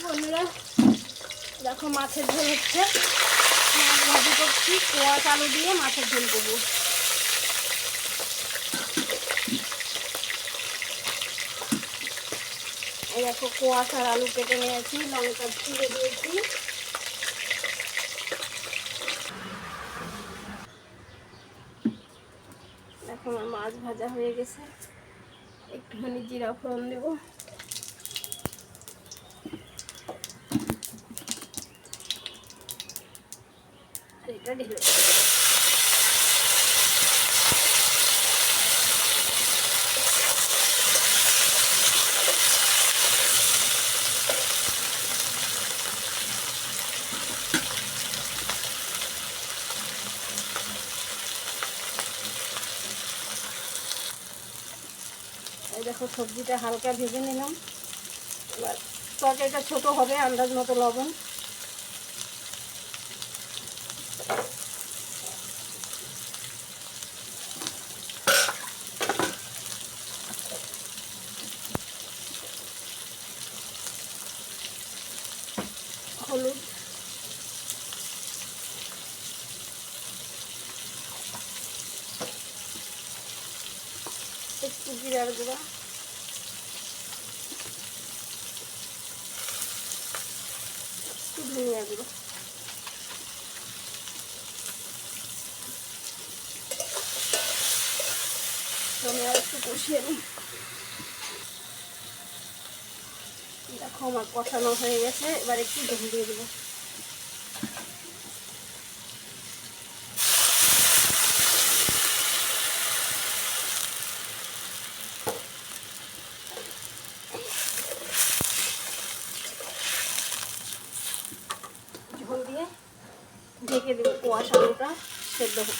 বন্ধুরা দেখো মাছের ঝোল হচ্ছে, মাছ ভাজি করছি, কোয়াশ আলু দিয়ে মাছের ঝোল করবো। এই দেখো কোয়াশ আর আলু কেটে নিয়েছি, লঙ্কা চিড়ে দিয়েছি। দেখো আমার মাছ ভাজা হয়ে গেছে, একটুখানি জিরা ফোড়ন দেবো। আর এটা ঢেলে দেখো সবজিটা হালকা ভেজে নিলাম। এবার তরকারিটা ছোট হবে, আন্দাজ মতো লবণ, হলুদ, একটু জিরার গুঁড়া, একটু ধনিয়া গুঁড়ো, ধনিয়া একটু কষিয়ে নিই। দেখো আমার কষানো হয়ে গেছে, এবার একটু ঝোল দিয়ে দেবো। ঝোল দিয়ে ঢেকে দেবো, কোয়াশ আলুটা সেদ্ধ হোক।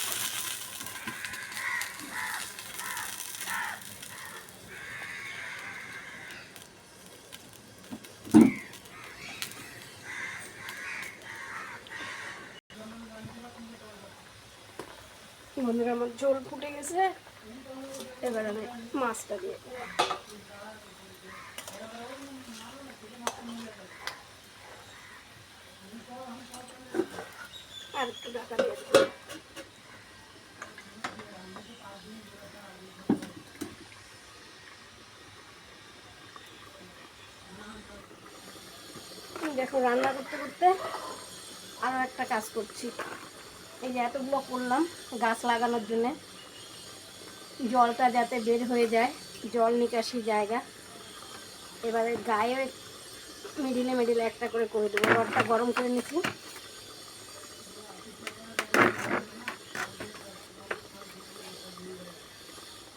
বন্ধুরা আমার ঝোল ফুটে গেছে, এবার আমি মাছটা দিয়ে আর একটু ঢাকা দিয়ে দেবো। দেখো রান্না করতে করতে আরও একটা কাজ করছি। এই যে এতগুলো করলাম গাছ লাগানোর জন্যে, জলটা যাতে বের হয়ে যায়, জল নিকাশি জায়গা। এবারে গায়ে মিডিলে মিডিলে একটা করে দেবো। রডটা গরম করে নিচ্ছি।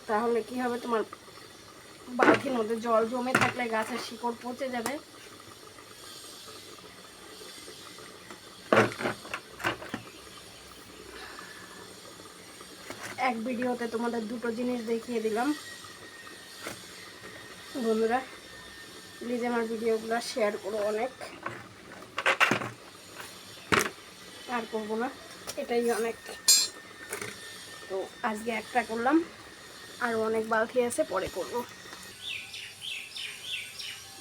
তাহলে কি হবে, তোমার বালতির মধ্যে জল জমে থাকলে গাছের শিকড় পচে যাবে। এক ভিডিওতে তোমাদের দুটো জিনিস দেখিয়ে দিলাম। বন্ধুরা প্লিজ আমার ভিডিওগুলো শেয়ার করো অনেক, আর করবো না, এটাই অনেক। তো আজকে একটা করলাম, আর অনেক বালতি আছে, পরে করব।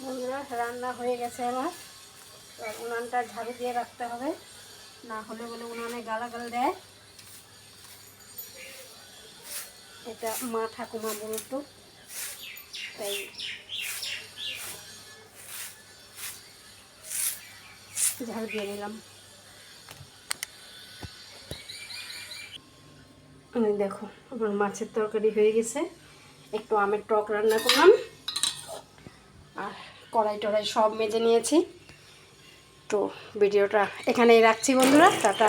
বন্ধুরা রান্না হয়ে গেছে আমার, উনানটা ঝাড়ু দিয়ে রাখতে হবে, না হলে বলে উনানে গালাগাল দেয়। এটা মা ঠাকুমা বলতো, তাই ঝাড়ু দিয়ে নিলাম। দেখো আমার মাছের তরকারি হয়ে গেছে, একটু আমের টক রান্না করলাম, আর কড়াই টড়াই সব মেজে নিয়েছি। তো ভিডিওটা এখানেই রাখছি বন্ধুরা, টাটা।